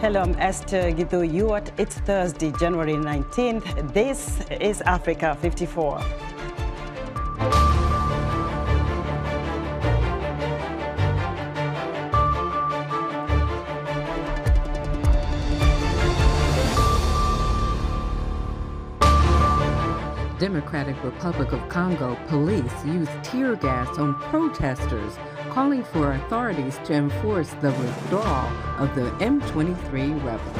Hello, I'm Esther Githu-Yuat. It's Thursday, January 19th. This is Africa 54. Democratic Republic of Congo police used tear gas on protesters, calling for authorities to enforce the withdrawal of the M23 rebels.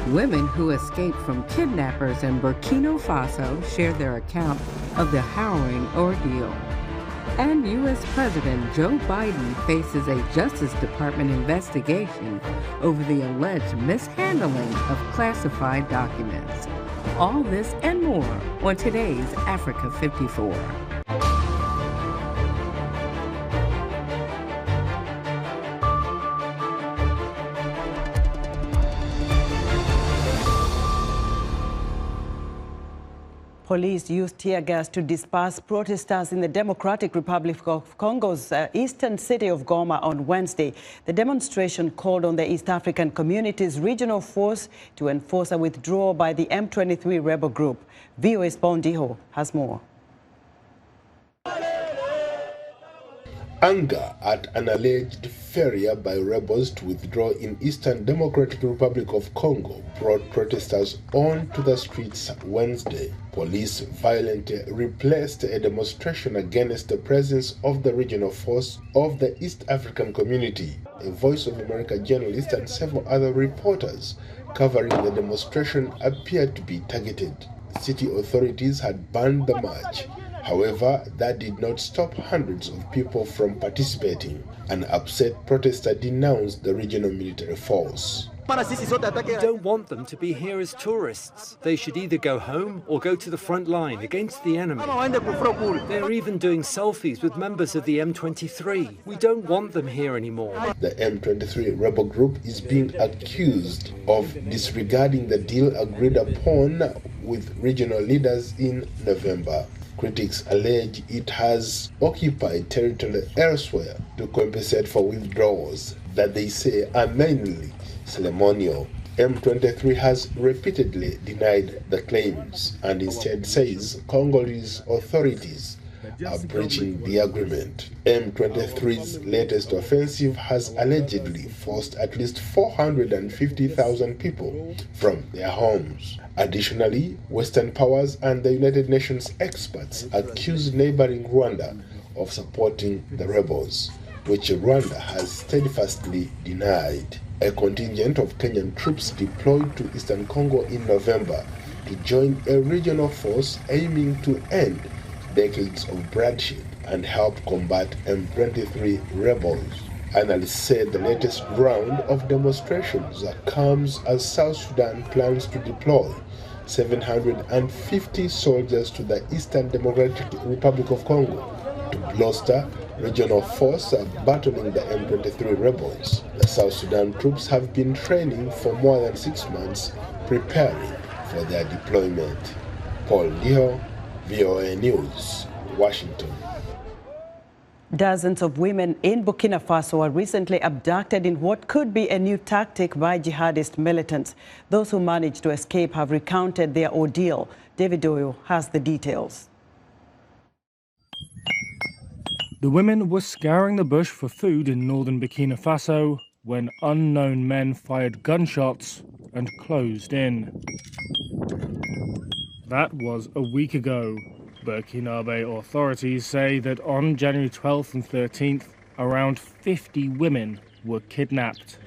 Women who escaped from kidnappers in Burkina Faso share their account of the harrowing ordeal. And U.S. President Joe Biden faces a Justice Department investigation over the alleged mishandling of classified documents. All this and more on today's Africa 54. Police used tear gas to disperse protesters in the Democratic Republic of Congo's eastern city of Goma on Wednesday. The demonstration called on the East African community's regional force to enforce a withdrawal by the M23 rebel group. VOA's Bondiho has more. Anger at an alleged failure by rebels to withdraw in Eastern Democratic Republic of Congo brought protesters onto the streets Wednesday. Police violently replaced a demonstration against the presence of the regional force of the East African community. A Voice of America journalist and several other reporters covering the demonstration appeared to be targeted. City authorities had banned the march. However, that did not stop hundreds of people from participating. An upset protester denounced the regional military force. We don't want them to be here as tourists. They should either go home or go to the front line against the enemy. They're even doing selfies with members of the M23. We don't want them here anymore. The M23 rebel group is being accused of disregarding the deal agreed upon with regional leaders in November. Critics allege it has occupied territory elsewhere to compensate for withdrawals that they say are mainly ceremonial. M23 has repeatedly denied the claims and instead says Congolese authorities are breaching the agreement. M23's latest offensive has allegedly forced at least 450,000 people from their homes. Additionally, Western powers and the United Nations experts accuse neighboring Rwanda of supporting the rebels, which Rwanda has steadfastly denied. A contingent of Kenyan troops deployed to Eastern Congo in November to join a regional force aiming to end decades of bloodshed and help combat M23 rebels. Analysts said the latest round of demonstrations comes as South Sudan plans to deploy 750 soldiers to the Eastern Democratic Republic of Congo to bolster regional force battling the M23 rebels. The South Sudan troops have been training for more than 6 months, preparing for their deployment. Paul Diho, VOA News, Washington. Dozens of women in Burkina Faso were recently abducted in what could be a new tactic by jihadist militants. Those who managed to escape have recounted their ordeal. David Doyle has the details. The women were scouring the bush for food in northern Burkina Faso when unknown men fired gunshots and closed in. That was a week ago. Burkinabe authorities say that on January 12th and 13th, around 50 women were kidnapped.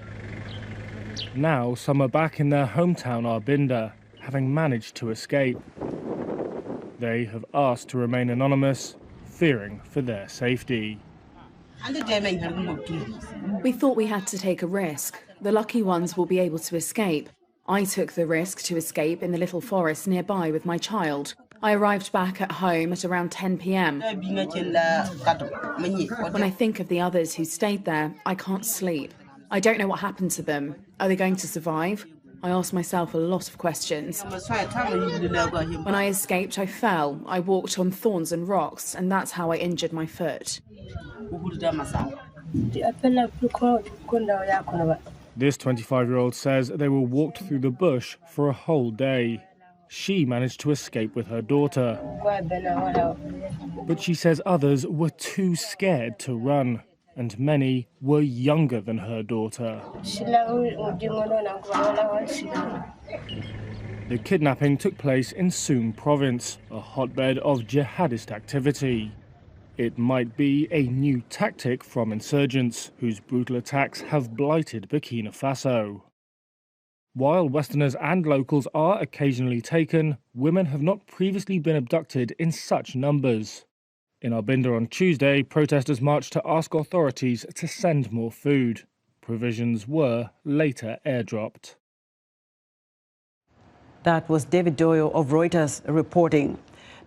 Now some are back in their hometown Arbinda, having managed to escape. They have asked to remain anonymous, fearing for their safety. We thought we had to take a risk. The lucky ones will be able to escape. I took the risk to escape in the little forest nearby with my child. I arrived back at home at around 10 p.m. When I think of the others who stayed there, I can't sleep. I don't know what happened to them. Are they going to survive? I asked myself a lot of questions. When I escaped, I fell. I walked on thorns and rocks, and that's how I injured my foot. This 25-year-old says they were walked through the bush for a whole day. She managed to escape with her daughter. But she says others were too scared to run, and many were younger than her daughter. The kidnapping took place in Soum province, a hotbed of jihadist activity. It might be a new tactic from insurgents, whose brutal attacks have blighted Burkina Faso. While Westerners and locals are occasionally taken, women have not previously been abducted in such numbers. In Arbinda on Tuesday, protesters marched to ask authorities to send more food. Provisions were later airdropped. That was David Doyle of Reuters reporting.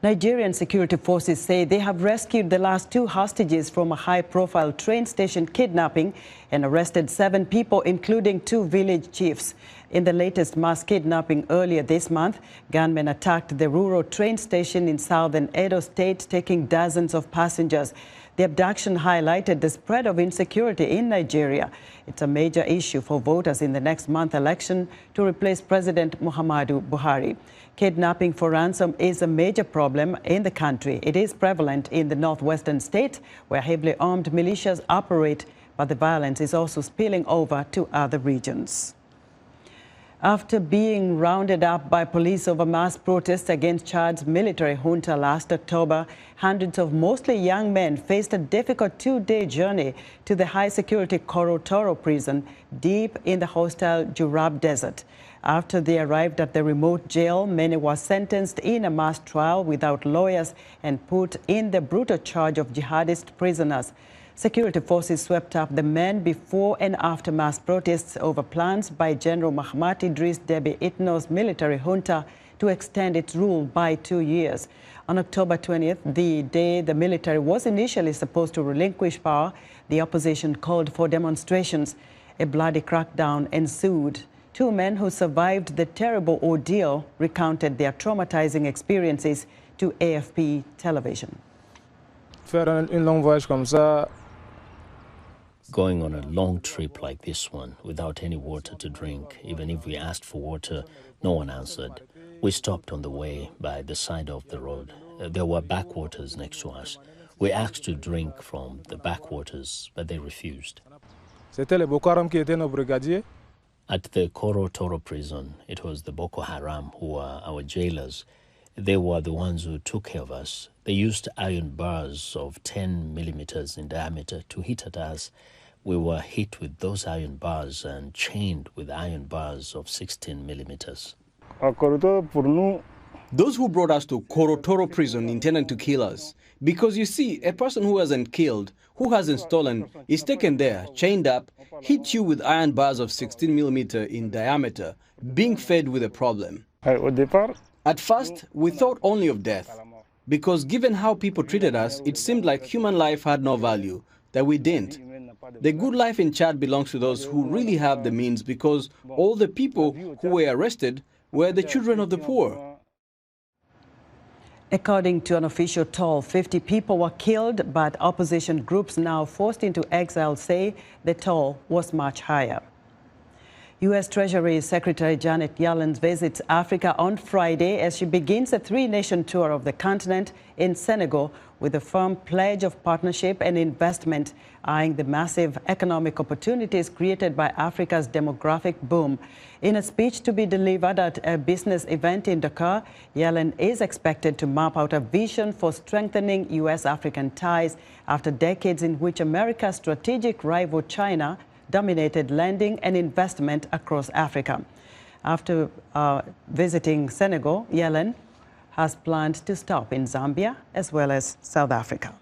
Nigerian security forces say they have rescued the last 2 hostages from a high-profile train station kidnapping and arrested 7 people, including 2 village chiefs. In the latest mass kidnapping earlier this month, gunmen attacked the rural train station in southern Edo State, taking dozens of passengers. The abduction highlighted the spread of insecurity in Nigeria. It's a major issue for voters in the next month's election to replace President Muhammadu Buhari. Kidnapping for ransom is a major problem in the country. It is prevalent in the northwestern state, where heavily armed militias operate, but the violence is also spilling over to other regions. After being rounded up by police over mass protests against Chad's military junta last October, hundreds of mostly young men faced a difficult 2-day journey to the high-security Koro Toro prison deep in the hostile Jurab Desert. After they arrived at the remote jail, many were sentenced in a mass trial without lawyers and put in the brutal charge of jihadist prisoners. Security forces swept up the men before and after mass protests over plans by General Mahamat Idris Deby Itno's military junta to extend its rule by 2 years. On October 20th, the day the military was initially supposed to relinquish power, the opposition called for demonstrations. A bloody crackdown ensued. 2 men who survived the terrible ordeal recounted their traumatizing experiences to AFP television. Going on a long trip like this one without any water to drink, even if we asked for water, no one answered. We stopped on the way by the side of the road. There were backwaters next to us. We asked to drink from the backwaters, but they refused. At the Koro Toro prison, it was the Boko Haram who were our jailers. They were the ones who took care of us. They used iron bars of 10 millimeters in diameter to hit at us. We were hit with those iron bars and chained with iron bars of 16 millimeters. Those who brought us to Koro Toro prison intended to kill us. Because you see, a person who hasn't killed, who hasn't stolen, is taken there, chained up, hit you with iron bars of 16 millimeter in diameter, being fed with a problem. At first, we thought only of death. Because given how people treated us, it seemed like human life had no value, that we didn't. The good life in Chad belongs to those who really have the means, because all the people who were arrested were the children of the poor. According to an official toll, 50 people were killed, but opposition groups now forced into exile say the toll was much higher. U.S. Treasury Secretary Janet Yellen visits Africa on Friday as she begins a 3-nation tour of the continent in Senegal with a firm pledge of partnership and investment, eyeing the massive economic opportunities created by Africa's demographic boom. In a speech to be delivered at a business event in Dakar, Yellen is expected to map out a vision for strengthening U.S.-African ties after decades in which America's strategic rival China dominated lending and investment across Africa. After visiting Senegal, Yellen has planned to stop in Zambia as well as South Africa.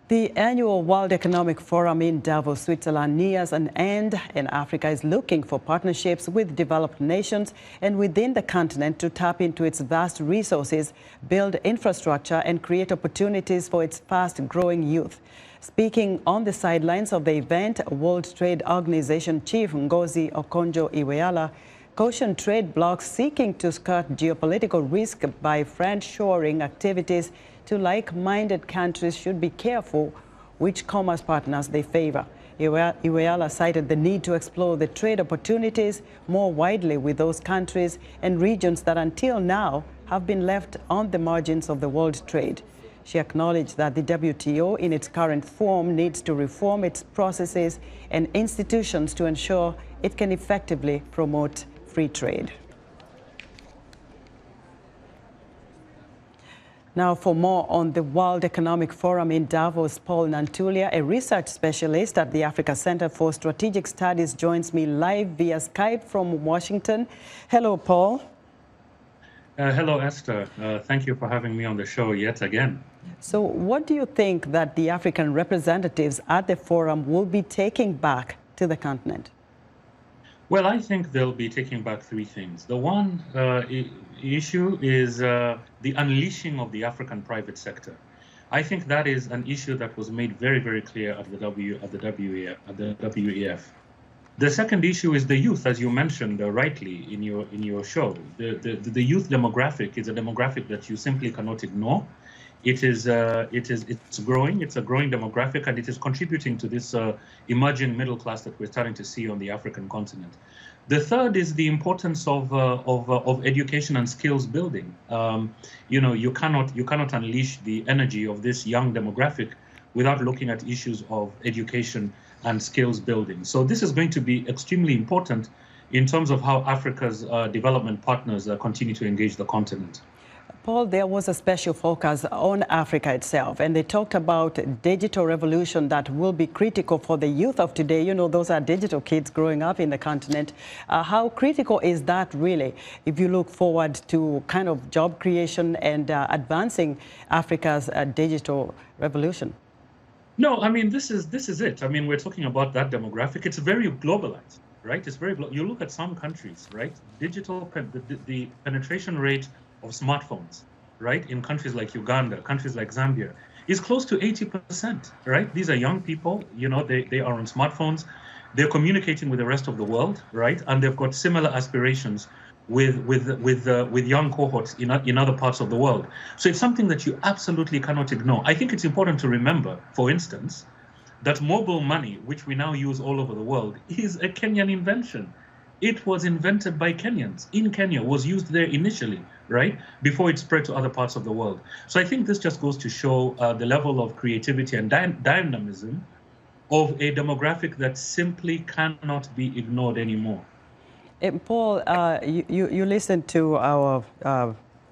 The annual World Economic Forum in Davos, Switzerland nears an end, and Africa is looking for partnerships with developed nations and within the continent to tap into its vast resources, build infrastructure, and create opportunities for its fast-growing youth. Speaking on the sidelines of the event, World Trade Organization Chief Ngozi Okonjo-Iweala cautioned trade blocs seeking to skirt geopolitical risk by friend-shoring activities to like-minded countries should be careful which commerce partners they favor. Iweala cited the need to explore the trade opportunities more widely with those countries and regions that until now have been left on the margins of the world trade. She acknowledged that the WTO in its current form needs to reform its processes and institutions to ensure it can effectively promote free trade. Now, for more on the World Economic Forum in Davos, Paul Nantula, a research specialist at the Africa Center for Strategic Studies, joins me live via Skype from Washington. Hello, Paul. Hello, Esther. Thank you for having me on the show yet again. So what do you think that the African representatives at the forum will be taking back to the continent? Well, I think they'll be taking back three things. The one issue is the unleashing of the African private sector. I think that is an issue that was made very, very clear at the WEF. The second issue is the youth, as you mentioned rightly in your show. The youth demographic is a demographic that you simply cannot ignore. It's growing. It's a growing demographic, and it is contributing to this emerging middle class that we're starting to see on the African continent. The third is the importance of education and skills building. You cannot unleash the energy of this young demographic without looking at issues of education and skills building. So this is going to be extremely important in terms of how Africa's development partners continue to engage the continent. Paul, there was a special focus on Africa itself, and they talked about digital revolution that will be critical for the youth of today. You know, those are digital kids growing up in the continent. How critical is that really, if you look forward to kind of job creation and advancing Africa's digital revolution? No, I mean, this is it. I mean, we're talking about that demographic. It's very globalized, right? It's very, you look at some countries, right? The penetration rate of smartphones, right, in countries like Uganda, countries like Zambia, is close to 80%, right? These are young people, you know, they are on smartphones, they're communicating with the rest of the world, right? And they've got similar aspirations with young cohorts in other parts of the world. So it's something that you absolutely cannot ignore. I think it's important to remember, for instance, that mobile money, which we now use all over the world, is a Kenyan invention. It was invented by Kenyans in Kenya, was used there initially, right, before it spread to other parts of the world. So I think this just goes to show the level of creativity and dynamism of a demographic that simply cannot be ignored anymore. Paul, you listened to our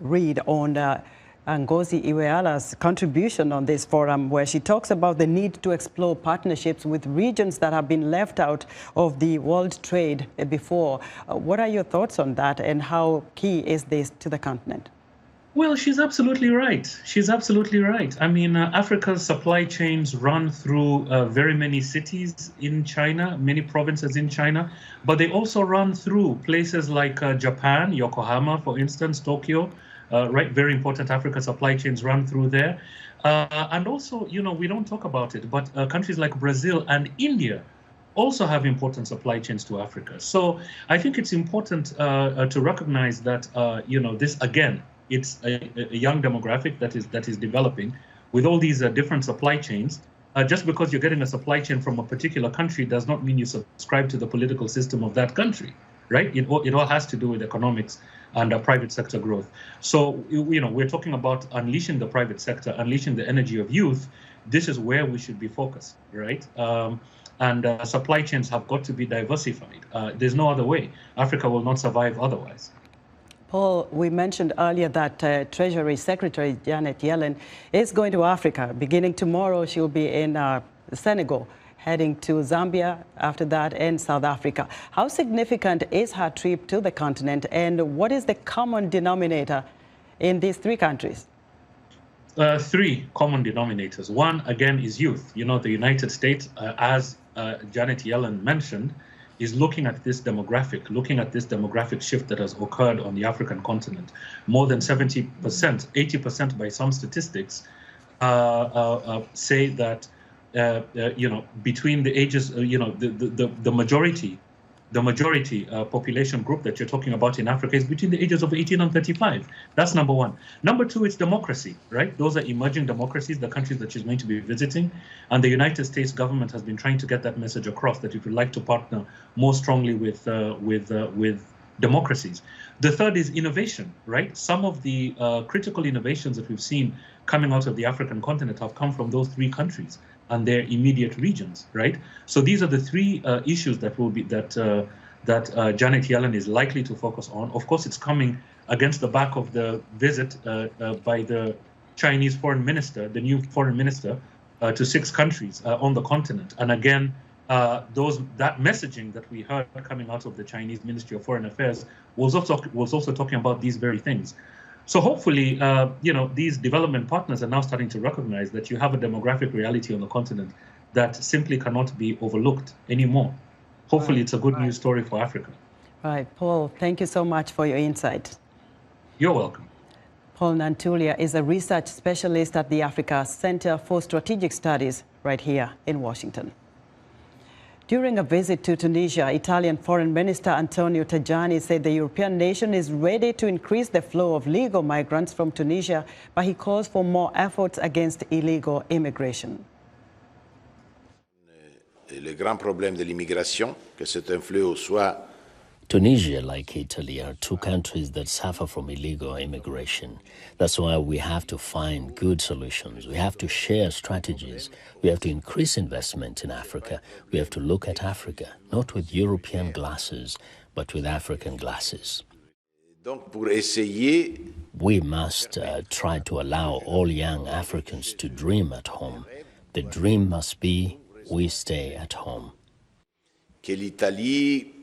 read on Ngozi Iweala's contribution on this forum, where she talks about the need to explore partnerships with regions that have been left out of the world trade before. What are your thoughts on that, and how key is this to the continent? Well, she's absolutely right. She's absolutely right. I mean, Africa's supply chains run through very many cities in China, many provinces in China, but they also run through places like Japan, Yokohama, for instance, Tokyo. Right, very important Africa supply chains run through there. And also, you know, we don't talk about it, but countries like Brazil and India also have important supply chains to Africa. So I think it's important to recognize that, you know, this, again, it's a young demographic that is developing with all these different supply chains. Just because you're getting a supply chain from a particular country does not mean you subscribe to the political system of that country, right? It all has to do with economics and private sector growth. So, you know, we're talking about unleashing the private sector, unleashing the energy of youth. This is where we should be focused, right? And supply chains have got to be diversified. There's no other way. Africa will not survive otherwise. Paul, we mentioned earlier that Treasury Secretary Janet Yellen is going to Africa. Beginning tomorrow, she'll be in Senegal, heading to Zambia after that, and South Africa. How significant is her trip to the continent, and what is the common denominator in these three countries? Three common denominators. One, again, is youth. You know, the United States, as Janet Yellen mentioned, is looking at this demographic shift that has occurred on the African continent. More than 70%, 80% by some statistics, say that you know, between the ages, you know, the majority the majority population group that you're talking about in Africa is between the ages of 18 and 35. That's number one. Number two, it's democracy, right? Those are emerging democracies, the countries that she's going to be visiting. And the United States government has been trying to get that message across, that it would like to partner more strongly with democracies. The third is innovation, right? Some of the critical innovations that we've seen coming out of the African continent have come from those three countries and their immediate regions, right? So these are the three issues that will be that Janet Yellen is likely to focus on. Of course, it's coming against the back of the visit by the Chinese foreign minister, the new foreign minister, to 6 countries on the continent. And again, that messaging that we heard coming out of the Chinese Ministry of Foreign Affairs was also talking about these very things. So hopefully, these development partners are now starting to recognize that you have a demographic reality on the continent that simply cannot be overlooked anymore. Hopefully, it's a good news story for Africa. Right, Paul, thank you so much for your insight. You're welcome. Paul Nantula is a research specialist at the Africa Center for Strategic Studies right here in Washington. During a visit to Tunisia, Italian Foreign Minister Antonio Tajani said the European nation is ready to increase the flow of legal migrants from Tunisia, but he calls for more efforts against illegal immigration. Le grand problème de l'immigration, que cet influx soit Tunisia, like Italy, are 2 countries that suffer from illegal immigration. That's why we have to find good solutions. We have to share strategies. We have to increase investment in Africa. We have to look at Africa, not with European glasses, but with African glasses. Donc pour essayer, we must try to allow all young Africans to dream at home. The dream must be we stay at home. que l'Italie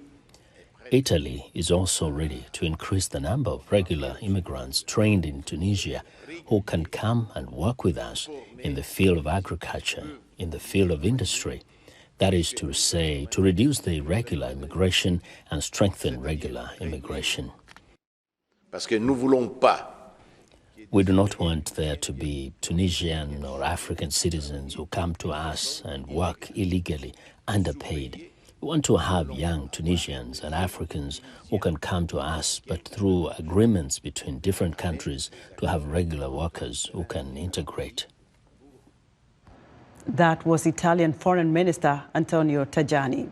Italy is also ready to increase the number of regular immigrants trained in Tunisia who can come and work with us in the field of agriculture, in the field of industry. That is to say, to reduce the irregular immigration and strengthen regular immigration. Parce que nous voulons pas. We do not want there to be Tunisian or African citizens who come to us and work illegally, underpaid. We want to have young Tunisians and Africans who can come to us, but through agreements between different countries to have regular workers who can integrate. That was Italian Foreign Minister Antonio Tajani.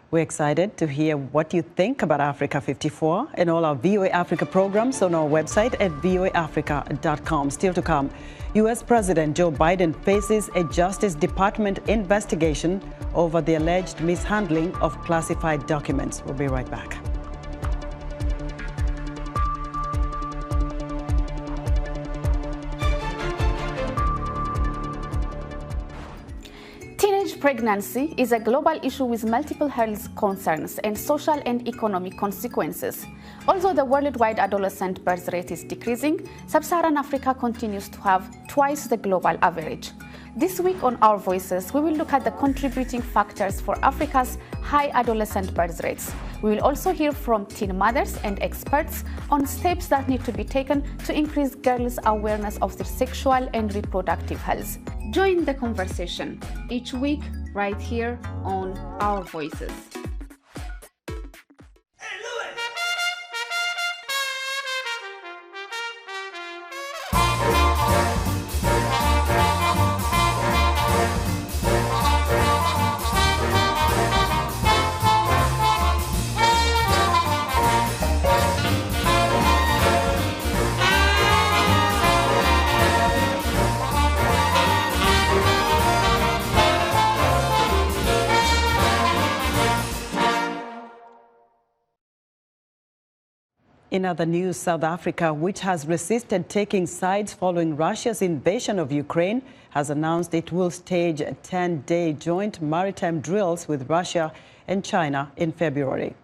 We're excited to hear what you think about Africa 54 and all our VOA Africa programs on our website at voaafrica.com. Still to come, U.S. President Joe Biden faces a Justice Department investigation over the alleged mishandling of classified documents. We'll be right back. Pregnancy is a global issue with multiple health concerns and social and economic consequences. Although the worldwide adolescent birth rate is decreasing, sub-Saharan Africa continues to have twice the global average. This week on Our Voices, we will look at the contributing factors for Africa's high adolescent birth rates. We will also hear from teen mothers and experts on steps that need to be taken to increase girls' awareness of their sexual and reproductive health. Join the conversation each week right here on Our Voices. In other news, South Africa, which has resisted taking sides following Russia's invasion of Ukraine, has announced it will stage 10-day joint maritime drills with Russia and China in February.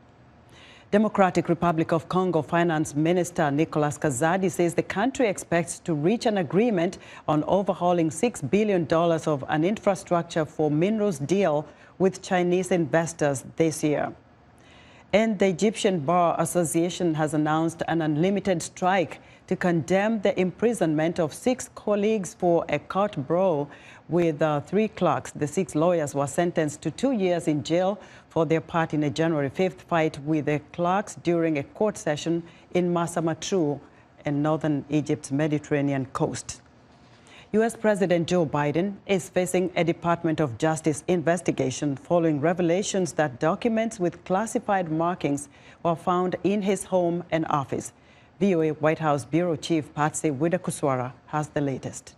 Democratic Republic of Congo Finance Minister Nicolas Kazadi says the country expects to reach an agreement on overhauling $6 billion of an infrastructure for minerals deal with Chinese investors this year. And the Egyptian Bar Association has announced an unlimited strike to condemn the imprisonment of 6 colleagues for a court brawl with 3 clerks. The 6 lawyers were sentenced to 2 years in jail for their part in a January 5th fight with the clerks during a court session in Massamatru in northern Egypt's Mediterranean coast. U.S. President Joe Biden is facing a Department of Justice investigation following revelations that documents with classified markings were found in his home and office. VOA White House Bureau Chief Patsy Widakuswara has the latest.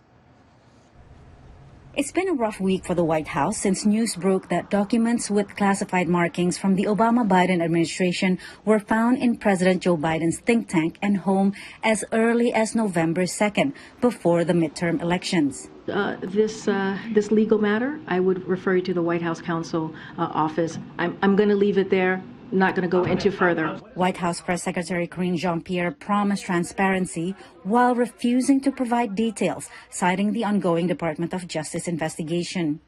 It's been a rough week for the White House since news broke that documents with classified markings from the Obama-Biden administration were found in President Joe Biden's think tank and home as early as November 2nd, before the midterm elections. This legal matter, I would refer you to the White House Counsel office. I'm going to leave it there. Not going to go into further. White House Press Secretary Karine Jean-Pierre promised transparency while refusing to provide details, citing the ongoing Department of Justice investigation.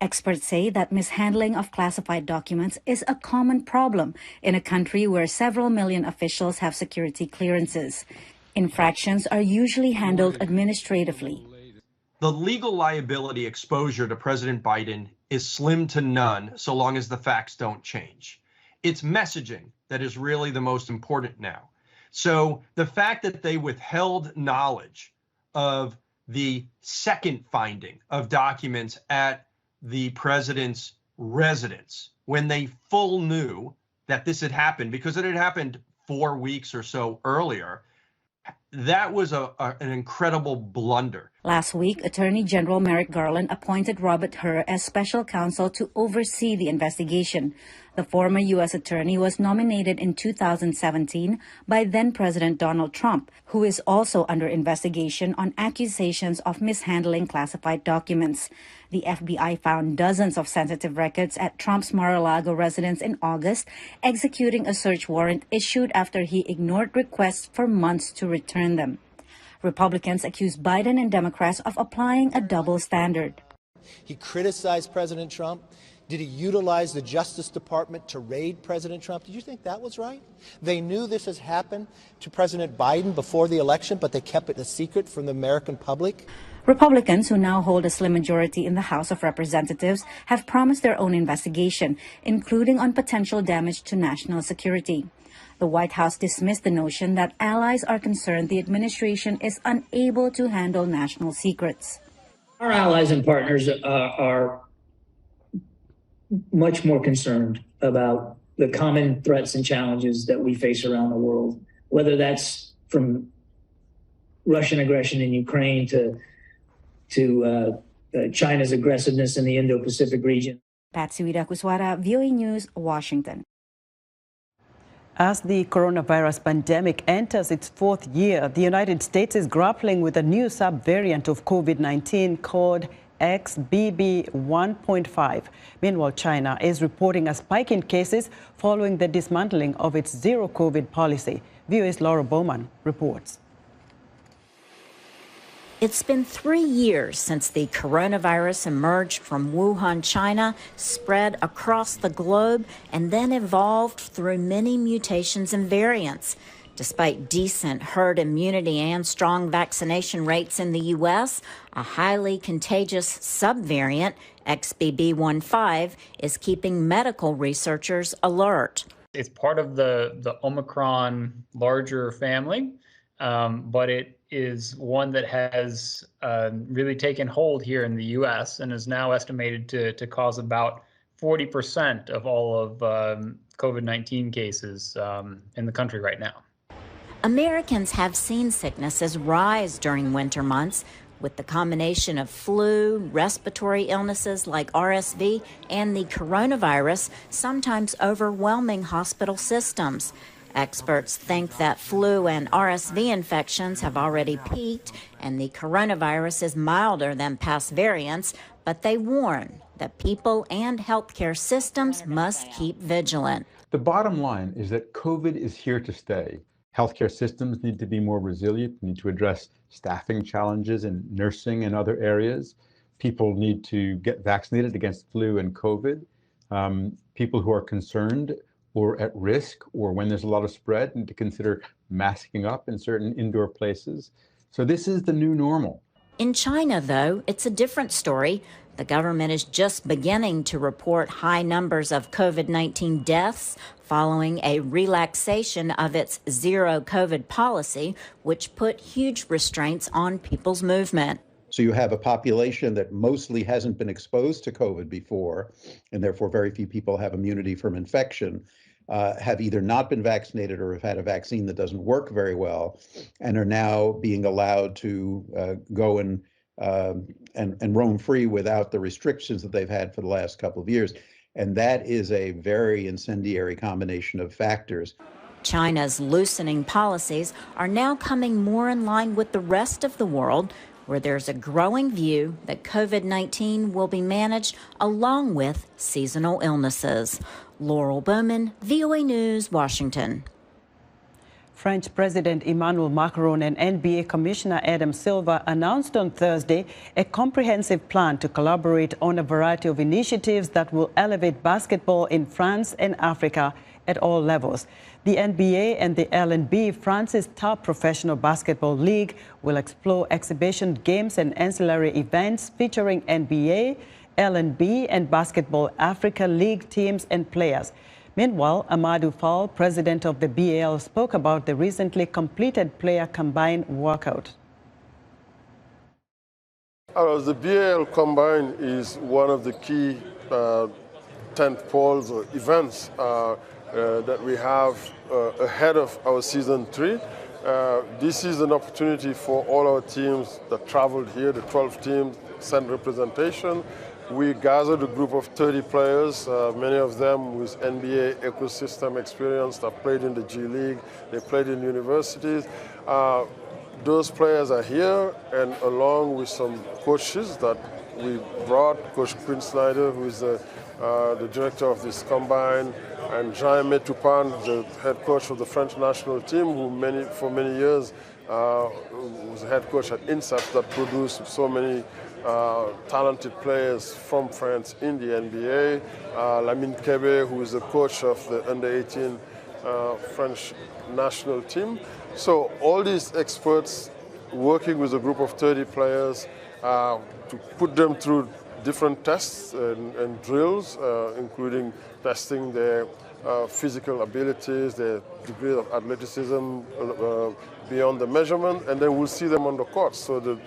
Experts say that mishandling of classified documents is a common problem in a country where several million officials have security clearances. Infractions are usually handled administratively. The legal liability exposure to President Biden is slim to none so long as the facts don't change. It's messaging that is really the most important now. So the fact that they withheld knowledge of the second finding of documents at the president's residence when they full knew that this had happened, because it had happened 4 weeks or so earlier, that was an incredible blunder. Last week, Attorney General Merrick Garland appointed Robert Hur as special counsel to oversee the investigation. The former U.S. attorney was nominated in 2017 by then-President Donald Trump, who is also under investigation on accusations of mishandling classified documents. The FBI found dozens of sensitive records at Trump's Mar-a-Lago residence in August, executing a search warrant issued after he ignored requests for months to return them. Republicans accuse Biden and Democrats of applying a double standard. He criticized President Trump. Did he utilize the Justice Department to raid President Trump? Did you think that was right? They knew this has happened to President Biden before the election, but they kept it a secret from the American public. Republicans, who now hold a slim majority in the House of Representatives, have promised their own investigation, including on potential damage to national security. The White House dismissed the notion that allies are concerned the administration is unable to handle national secrets. Our allies and partners are much more concerned about the common threats and challenges that we face around the world, whether that's from Russian aggression in Ukraine to China's aggressiveness in the Indo-Pacific region. Patsy Widakuswara, VOA News, Washington. As the coronavirus pandemic enters its 4th year, the United States is grappling with a new subvariant of COVID-19 called XBB.1.5. Meanwhile, China is reporting a spike in cases following the dismantling of its zero-COVID policy. VOA's Laura Bowman reports. It's been 3 years since the coronavirus emerged from Wuhan, China, spread across the globe, and then evolved through many mutations and variants. Despite decent herd immunity and strong vaccination rates in the U.S., a highly contagious subvariant, XBB.1.5, is keeping medical researchers alert. It's part of the Omicron larger family, but it is one that has really taken hold here in the U.S. and is now estimated to cause about 40% of all of COVID-19 cases in the country right now. Americans have seen sicknesses rise during winter months, with the combination of flu, respiratory illnesses like RSV, and the coronavirus sometimes overwhelming hospital systems. Experts think that flu and RSV infections have already peaked and the coronavirus is milder than past variants, but they warn that people and healthcare systems must keep vigilant. The bottom line is that COVID is here to stay. Healthcare systems need to be more resilient, need to address staffing challenges in nursing and other areas. People need to get vaccinated against flu and COVID. People who are concerned or at risk, or when there's a lot of spread, and to consider masking up in certain indoor places. So this is the new normal. In China, though, it's a different story. The government is just beginning to report high numbers of COVID-19 deaths following a relaxation of its zero COVID policy, which put huge restraints on people's movement. So you have a population that mostly hasn't been exposed to COVID before, and therefore very few people have immunity from infection, have either not been vaccinated or have had a vaccine that doesn't work very well, and are now being allowed to go and roam free without the restrictions that they've had for the last couple of years. And that is a very incendiary combination of factors. China's loosening policies are now coming more in line with the rest of the world, where there's a growing view that COVID-19 will be managed along with seasonal illnesses. Laurel Bowman, VOA News, Washington. French President Emmanuel Macron and NBA Commissioner Adam Silver announced on Thursday a comprehensive plan to collaborate on a variety of initiatives that will elevate basketball in France and Africa at all levels. The NBA and the LNB, France's top professional basketball league, will explore exhibition games and ancillary events featuring NBA, LNB, and Basketball Africa League teams and players. Meanwhile, Amadou Fall, president of the BAL, spoke about the recently completed player combine workout. The BAL combine is one of the key tent poles or events that we have ahead of our season 3. This is an opportunity for all our teams that traveled here, the 12 teams, sent representation. We gathered a group of 30 players, many of them with NBA ecosystem experience that played in the G League, they played in universities. Those players are here, and along with some coaches that we brought, Coach Quinn Snyder, who is the director of this combine, and Jaime Tupan, the head coach of the French national team, who for many years was the head coach at INSEP that produced so many talented players from France in the NBA. Lamine Kebe, who is the coach of the under-18 French national team. So all these experts working with a group of 30 players to put them through different tests and drills, including testing their physical abilities, their degree of athleticism beyond the measurement, and then we'll see them on the court. So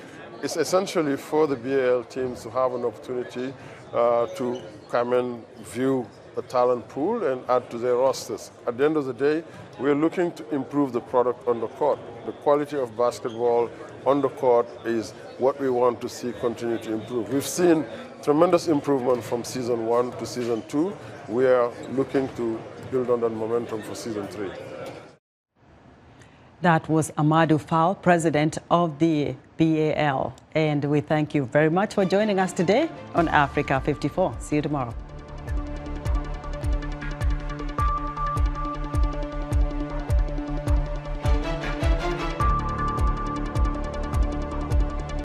it's essentially for the BAL teams to have an opportunity to come and view the talent pool and add to their rosters. At the end of the day, we're looking to improve the product on the court. The quality of basketball on the court is what we want to see continue to improve. We've seen tremendous improvement from season 1 to season 2. We are looking to build on that momentum for season 3. That was Amadou Fall, president of the BAL. And we thank you very much for joining us today on Africa 54. See you tomorrow.